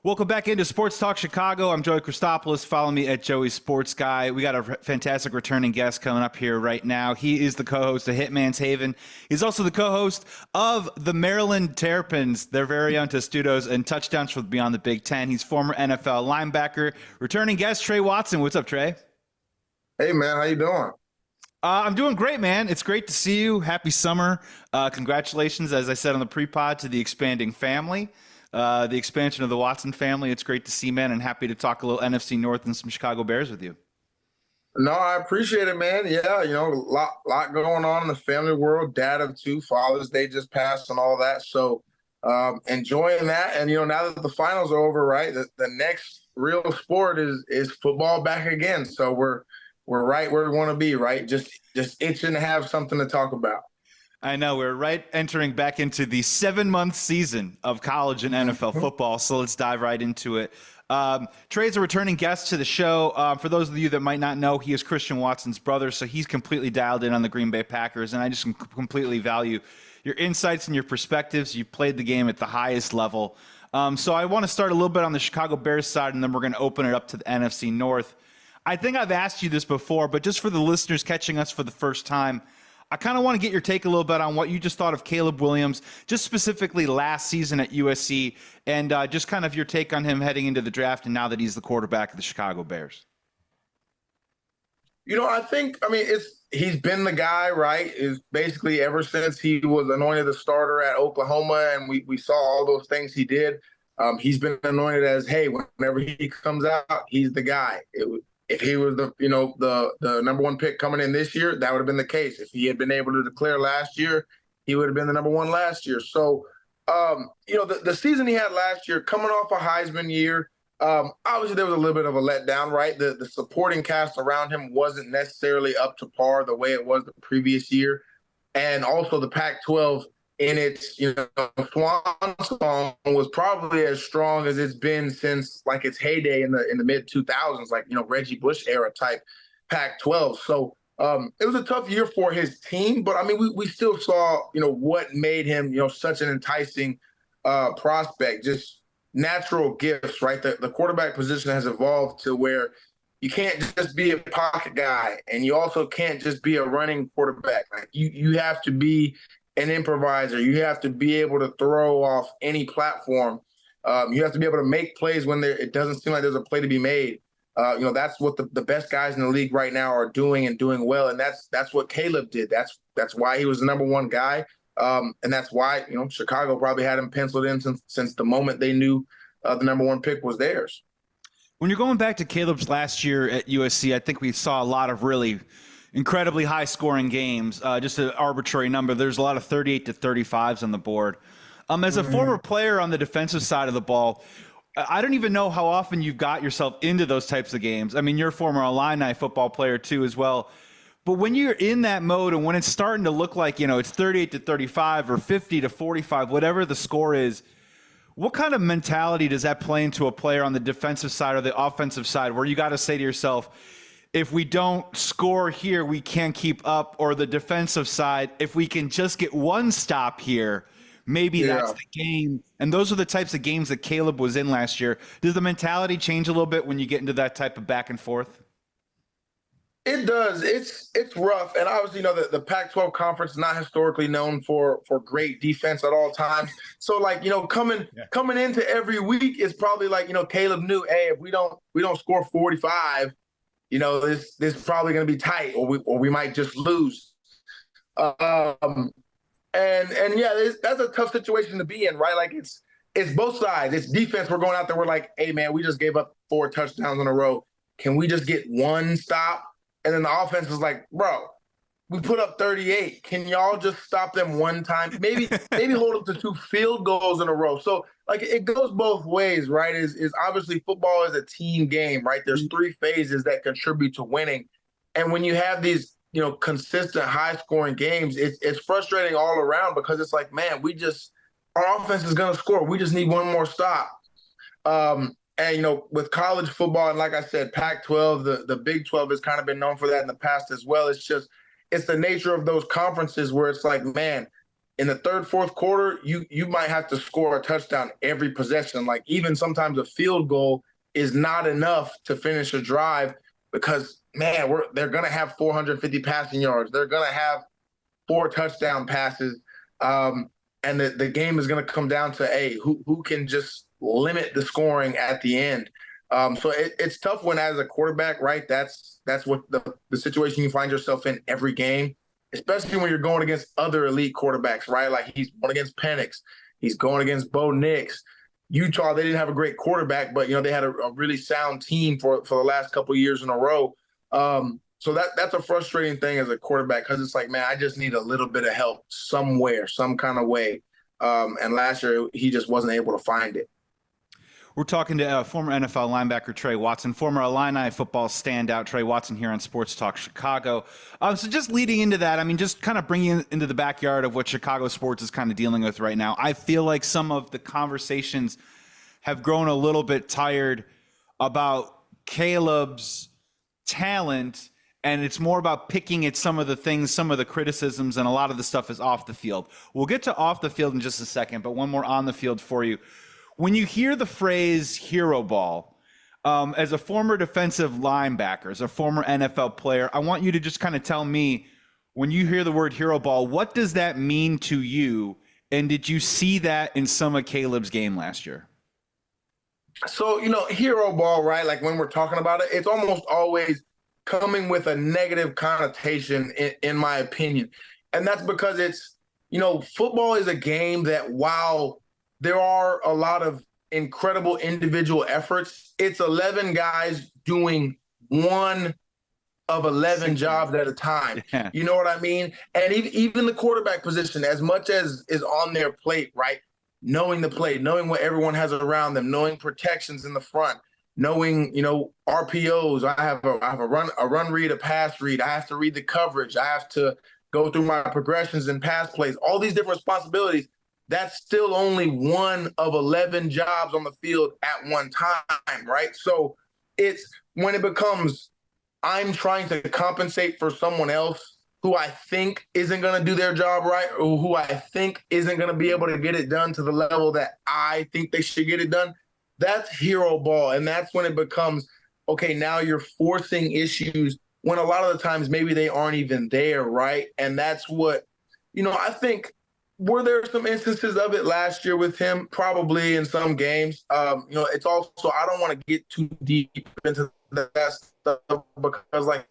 Welcome back into Sports Talk Chicago. I'm Joey Christopoulos. Follow me at Joey Sports Guy. We got a fantastic returning guest coming up here right now. He is the co-host of Hitman's Haven. He's also the co-host of the Maryland Terrapins, their very own Testudos and touchdowns from beyond the Big Ten. He's former NFL linebacker, returning guest Tre Watson. What's up, Tre? Hey, man. How you doing? I'm doing great, man. It's great to see you. Happy summer. Congratulations, as I said on the pre-pod, to the expanding family. The expansion of the Watson family. It's great to see, man, and happy to talk a little NFC North and some Chicago Bears with you. No, I appreciate it, man. Yeah, a lot going on in the family world. Dad of two, Father's Day just passed and all that. So enjoying that. And, now that the finals are over, right, the next real sport is football back again. So we're right where we want to be, right? Just itching to have something to talk about. I know we're right entering back into the 7-month season of college and NFL football. So let's dive right into it. Tre's a returning guest to the show. For those of you that might not know, he is Christian Watson's brother. So he's completely dialed in on the Green Bay Packers. And I just completely value your insights and your perspectives. You played the game at the highest level. So I want to start a little bit on the Chicago Bears side, and then we're going to open it up to the NFC North. I think I've asked you this before, but just for the listeners catching us for the first time, I kind of want to get your take a little bit on what you just thought of Caleb Williams, just specifically last season at USC, and just kind of your take on him heading into the draft and now that he's the quarterback of the Chicago Bears. He's been the guy, right? Is basically ever since he was anointed the starter at Oklahoma, and we saw all those things he did. He's been anointed as, hey, whenever he comes out, he's the guy. If he was the number one pick coming in this year, that would have been the case. If he had been able to declare last year, he would have been the number one last year. So, the season he had last year, coming off a Heisman year, obviously there was a little bit of a letdown, right? The supporting cast around him wasn't necessarily up to par the way it was the previous year. And also the Pac-12 in its, swan song was probably as strong as it's been since like its heyday in the mid 2000s, like, Reggie Bush era type Pac-12. So it was a tough year for his team, but we still saw, what made him, such an enticing prospect, just natural gifts, right? The quarterback position has evolved to where you can't just be a pocket guy, and you also can't just be a running quarterback. Like you have to be an improviser. You have to be able to throw off any platform. You have to be able to make plays when it doesn't seem like there's a play to be made. That's what the best guys in the league right now are doing and doing well. And that's what Caleb did. That's why he was the number one guy. And that's why, Chicago probably had him penciled in since the moment they knew the number one pick was theirs. When you're going back to Caleb's last year at USC, I think we saw a lot of really incredibly high-scoring games, just an arbitrary number. There's a lot of 38 to 35s on the board. As a former player on the defensive side of the ball, I don't even know how often you've got yourself into those types of games. I mean, you're a former Illini football player too as well. But when you're in that mode and when it's starting to look like, it's 38 to 35 or 50 to 45, whatever the score is, what kind of mentality does that play into a player on the defensive side or the offensive side where you got to say to yourself, if we don't score here, we can't keep up, or the defensive side, if we can just get one stop here, maybe that's the game. And those are the types of games that Caleb was in last year. Does the mentality change a little bit when you get into that type of back and forth? It does. It's rough. And obviously, the Pac-12 conference is not historically known for great defense at all times. So coming into every week is probably like, Caleb knew, hey, if we don't score 45, this is probably going to be tight, or we might just lose. And that's a tough situation to be in, right? Like it's both sides. It's defense. We're going out there. We're like, hey man, we just gave up 4 touchdowns in a row. Can we just get one stop? And then the offense is like, bro, we put up 38. Can y'all just stop them one time? Maybe hold up to 2 field goals in a row. So like it goes both ways, right? Is obviously football is a team game, right? There's 3 phases that contribute to winning. And when you have these, consistent high scoring games, it's frustrating all around because it's like, man, our offense is going to score. We just need one more stop. And, with college football, and like I said, Pac-12, the Big 12 has kind of been known for that in the past as well. It's the nature of those conferences where it's like, man, in the third, fourth quarter, you might have to score a touchdown every possession. Like even sometimes a field goal is not enough to finish a drive because man, they're gonna have 450 passing yards. They're gonna have 4 touchdown passes, and the game is gonna come down to who can just limit the scoring at the end. So it's tough when as a quarterback, right? That's what the situation you find yourself in every game, especially when you're going against other elite quarterbacks, right? Like he's going against Penix, he's going against Bo Nix. Utah, they didn't have a great quarterback, but they had a really sound team for the last couple of years in a row. So that's a frustrating thing as a quarterback because it's like, man, I just need a little bit of help somewhere, some kind of way. And last year he just wasn't able to find it. We're talking to former NFL linebacker Tre Watson, former Illini football standout Tre Watson here on Sports Talk Chicago. So just leading into that, I mean, just kind of bringing into the backyard of what Chicago sports is kind of dealing with right now. I feel like some of the conversations have grown a little bit tired about Caleb's talent, and it's more about picking at some of the things, some of the criticisms, and a lot of the stuff is off the field. We'll get to off the field in just a second, but one more on the field for you. When you hear the phrase hero ball, as a former defensive linebacker, as a former NFL player, I want you to just kind of tell me, when you hear the word hero ball, what does that mean to you? And did you see that in some of Caleb's game last year? So, hero ball, right? Like when we're talking about it, it's almost always coming with a negative connotation, in my opinion. And that's because it's, football is a game that while there are a lot of incredible individual efforts, it's 11 guys doing one of 11 jobs at a time. Yeah. You know what I mean? And even the quarterback position, as much as is on their plate, right? Knowing the play, knowing what everyone has around them, knowing protections in the front, knowing, RPOs. I have a run read, a pass read. I have to read the coverage. I have to go through my progressions and pass plays, all these different responsibilities. That's still only one of 11 jobs on the field at one time, right? So it's when it becomes I'm trying to compensate for someone else who I think isn't going to do their job right, or who I think isn't going to be able to get it done to the level that I think they should get it done. That's hero ball. And that's when it becomes, okay, now you're forcing issues when a lot of the times maybe they aren't even there, right? And that's what, I think, were there some instances of it last year with him? Probably in some games. It's also, I don't want to get too deep into that stuff because, like,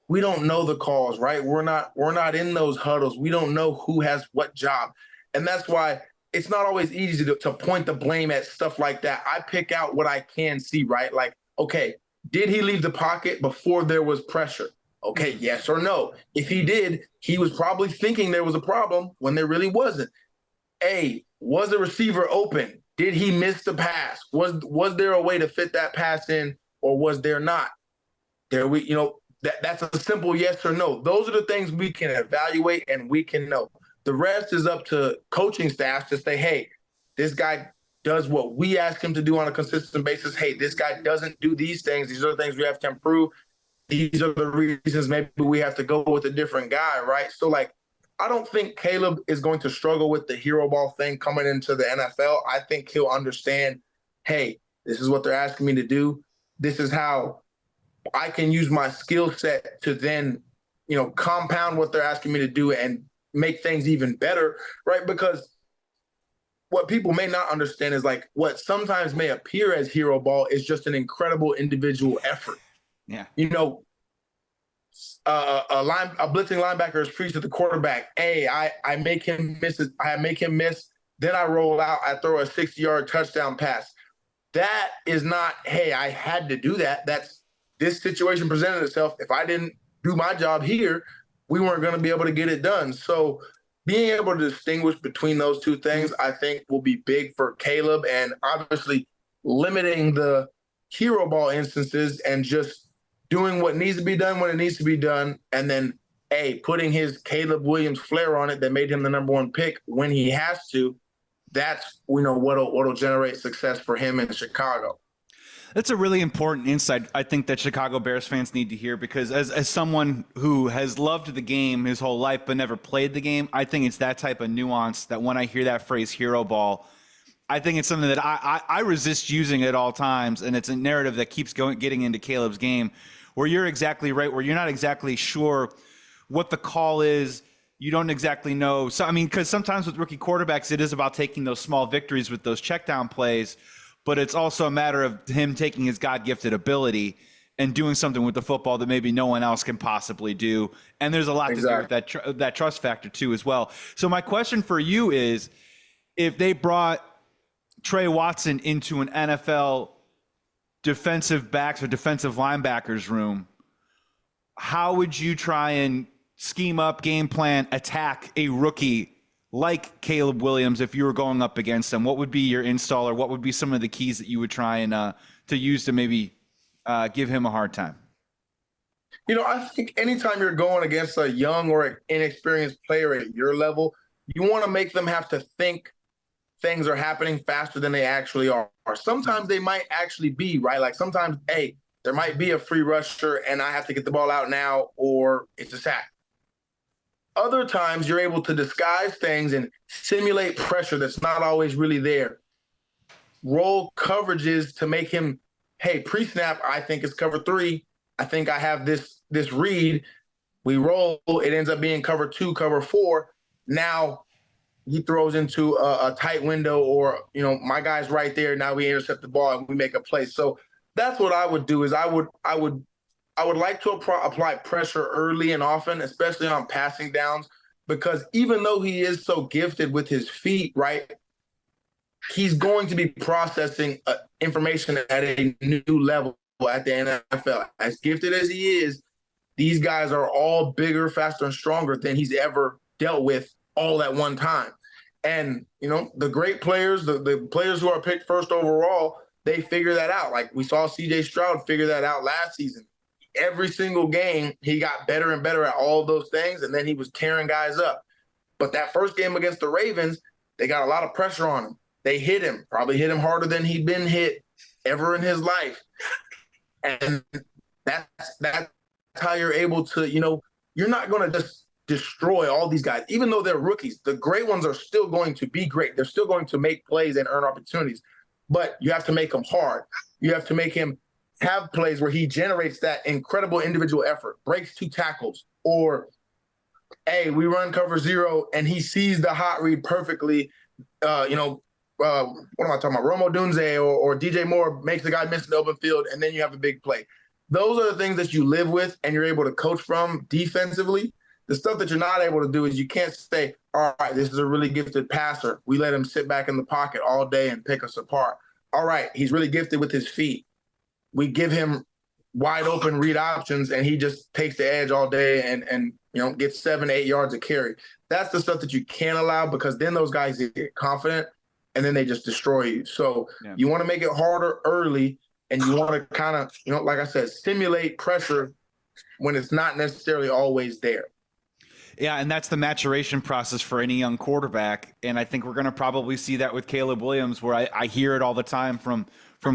we don't know the calls, right? We're not in those huddles. We don't know who has what job. And that's why it's not always easy to point the blame at stuff like that. I pick out what I can see, right? Like, okay, did he leave the pocket before there was pressure? Okay, yes or no. If he did, he was probably thinking there was a problem when there really wasn't. Was the receiver open? Did he miss the pass? Was there a way to fit that pass in, or was there not? That's a simple yes or no. Those are the things we can evaluate and we can know. The rest is up to coaching staff to say, hey, this guy does what we ask him to do on a consistent basis. Hey, this guy doesn't do these things. These are the things we have to improve. These are the reasons maybe we have to go with a different guy, right? So, like, I don't think Caleb is going to struggle with the hero ball thing coming into the NFL. I think he'll understand, hey, this is what they're asking me to do. This is how I can use my skill set to then, compound what they're asking me to do and make things even better, right? Because what people may not understand is, like, what sometimes may appear as hero ball is just an incredible individual effort. Yeah. A blitzing linebacker is free to the quarterback. I make him miss. Then I roll out. I throw a 60-yard touchdown pass. That is not, hey, I had to do that. That's this situation presented itself. If I didn't do my job here, we weren't going to be able to get it done. So being able to distinguish between those two things, I think, will be big for Caleb, and obviously limiting the hero ball instances and just doing what needs to be done when it needs to be done, and then, putting his Caleb Williams flair on it that made him the number one pick when he has to. That's, what'll generate success for him in Chicago. That's a really important insight I think that Chicago Bears fans need to hear, because as someone who has loved the game his whole life but never played the game, I think it's that type of nuance that when I hear that phrase hero ball, I think it's something that I resist using at all times, and it's a narrative that keeps getting into Caleb's game, where you're exactly right, where you're not exactly sure what the call is. You don't exactly know. So, I mean, because sometimes with rookie quarterbacks, it is about taking those small victories with those check down plays, but it's also a matter of him taking his God-gifted ability and doing something with the football that maybe no one else can possibly do. And there's a lot to do with that trust factor too as well. So my question for you is, if they brought Tre Watson into an NFL defensive backs or defensive linebackers room, how would you try and scheme up, game plan, attack a rookie like Caleb Williams if you were going up against him? What would be your install, or what would be some of the keys that you would try and to use to maybe give him a hard time? I think anytime you're going against a young or inexperienced player at your level, you want to make them have to think things are happening faster than they actually are. Sometimes they might actually be, right? Like sometimes, hey, there might be a free rusher and I have to get the ball out now, or it's a sack. Other times you're able to disguise things and simulate pressure that's not always really there. Roll coverages to make him, hey, pre-snap, I think it's cover 3. I think I have this read. We roll, it ends up being cover 2, cover 4. Now he throws into a tight window, or, my guy's right there. Now we intercept the ball and we make a play. So that's what I would do. Is I would like to apply pressure early and often, especially on passing downs, because even though he is so gifted with his feet, right, he's going to be processing information at a new level at the NFL. As gifted as he is, these guys are all bigger, faster, and stronger than he's ever dealt with all at one time. And, the great players, the players who are picked first overall, they figure that out. Like we saw C.J. Stroud figure that out last season. Every single game, he got better and better at all of those things, and then he was tearing guys up. But that first game against the Ravens, they got a lot of pressure on him. They hit him, probably hit him harder than he'd been hit ever in his life. And that's how you're able to, you're not going to just destroy all these guys. Even though they're rookies, the great ones are still going to be great. They're still going to make plays and earn opportunities. But you have to make them hard. You have to make him have plays where he generates that incredible individual effort, breaks 2 tackles, or, hey, we run cover 0 and he sees the hot read perfectly. What am I talking about? Rome Odunze or DJ Moore makes the guy miss in the open field, and then you have a big play. Those are the things that you live with and you're able to coach from defensively. The stuff that you're not able to do is you can't say, all right, this is a really gifted passer. We let him sit back in the pocket all day and pick us apart. All right, he's really gifted with his feet. We give him wide open read options and he just takes the edge all day and gets 7-8 yards of carry. That's the stuff that you can't allow, because then those guys get confident and then they just destroy you. So you want to make it harder early, and you want to kind of, like I said, stimulate pressure when it's not necessarily always there. Yeah, and that's the maturation process for any young quarterback. And I think we're going to probably see that with Caleb Williams, where I hear it all the time from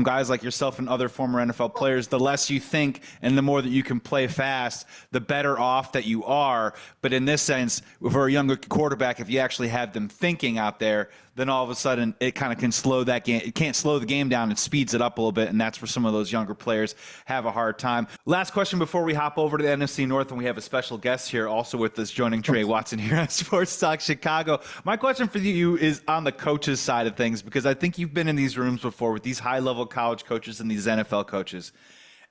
guys like yourself and other former NFL players. The less you think and the more that you can play fast, the better off that you are. But in this sense, for a younger quarterback, if you actually have them thinking out there, then all of a sudden it kind of can slow that game. It can't slow the game down. It speeds it up a little bit, and that's where some of those younger players have a hard time. Last question before we hop over to the NFC North, and we have a special guest here also with us, joining Tre Watson here on Sports Talk Chicago. My question for you is on the coaches side of things, because I think you've been in these rooms before with these high-level college coaches and these NFL coaches.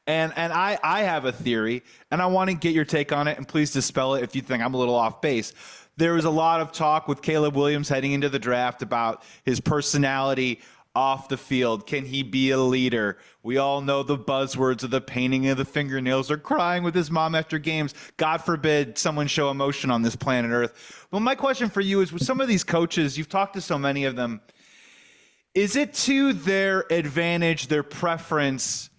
And I have a theory, and I want to get your take on it, and please dispel it if you think I'm a little off base. There was a lot of talk with Caleb Williams heading into the draft about his personality off the field. Can he be a leader? We all know the buzzwords of the painting of the fingernails or crying with his mom after games. God forbid someone show emotion on this planet Earth. Well, my question for you is, with some of these coaches, you've talked to so many of them, is it to their advantage, their preference,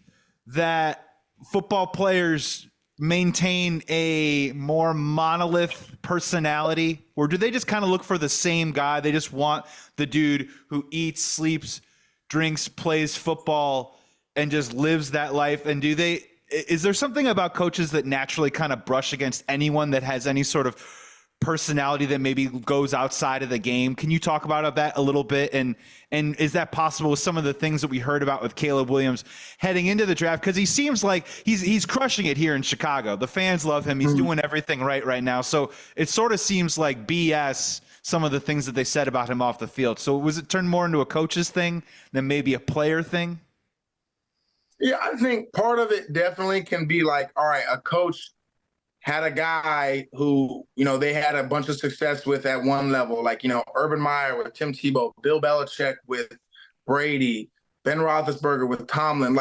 that football players maintain a more monolith personality? Or do they just kind of look for the same guy? They just want the dude who eats, sleeps, drinks, plays football and just lives that life? And is there something about coaches that naturally kind of brush against anyone that has any sort of personality that maybe goes outside of the game? Can you talk about that a little bit? And is that possible with some of the things that we heard about with Caleb Williams heading into the draft? Because he seems like he's crushing it here in Chicago. The fans love him. He's doing everything right now. So it sort of seems like BS, some of the things that they said about him off the field. So was it turned more into a coach's thing than maybe a player thing? Yeah, I think part of it definitely can be like, all right, a coach had a guy who, they had a bunch of success with at one level, like, Urban Meyer with Tim Tebow, Bill Belichick with Brady, Ben Roethlisberger with Tomlin,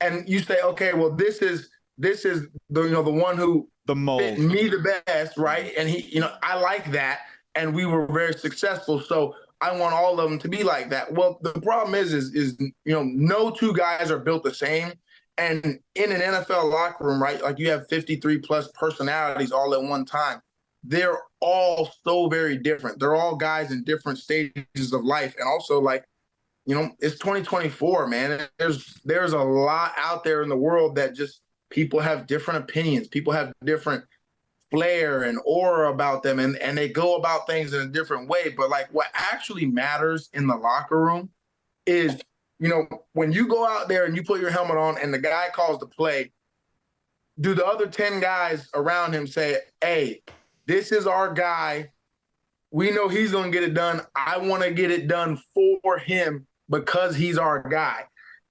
and you say, okay, well, this is the, the one who the mold fit me the best, right? And he, I like that, and we were very successful, so I want all of them to be like that. Well, the problem is no two guys are built the same. And in an NFL locker room, right, like you have 53 plus personalities all at one time. They're all so very different. They're all guys in different stages of life. And also, it's 2024, man. There's a lot out there in the world that just people have different opinions. People have different flair and aura about them, and they go about things in a different way. But what actually matters in the locker room is, when you go out there and you put your helmet on and the guy calls the play, do the other 10 guys around him say, hey, this is our guy. We know he's going to get it done. I want to get it done for him because he's our guy.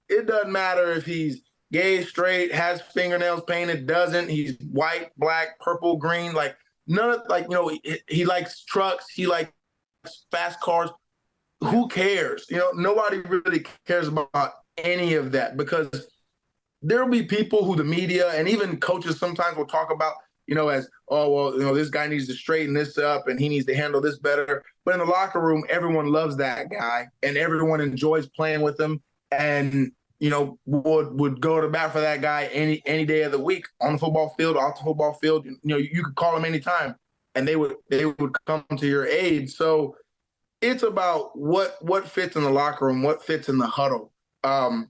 It doesn't matter if he's gay, straight, has fingernails painted, doesn't. He's white, black, purple, green. None of, he likes trucks. He likes fast cars. Who cares? Nobody really cares about any of that, because there'll be people who the media and even coaches sometimes will talk about, as, oh, well, this guy needs to straighten this up and he needs to handle this better. But in the locker room, everyone loves that guy and everyone enjoys playing with him and, would go to bat for that guy any day of the week, on the football field, off the football field. You could call them anytime and they would come to your aid. So it's about what fits in the locker room, what fits in the huddle. And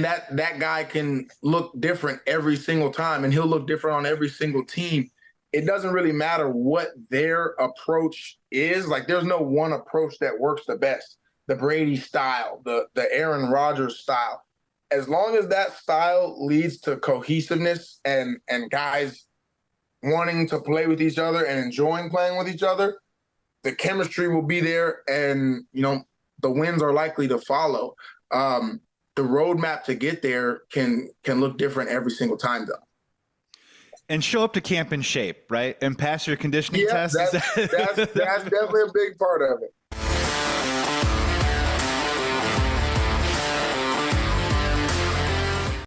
that guy can look different every single time, and he'll look different on every single team. It doesn't really matter what their approach is. There's no one approach that works the best. The Brady style, the Aaron Rodgers style. As long as that style leads to cohesiveness and guys wanting to play with each other and enjoying playing with each other, the chemistry will be there, and the wins are likely to follow. The roadmap to get there can look different every single time, though. And show up to camp in shape, right? And pass your conditioning test. That's definitely a big part of it.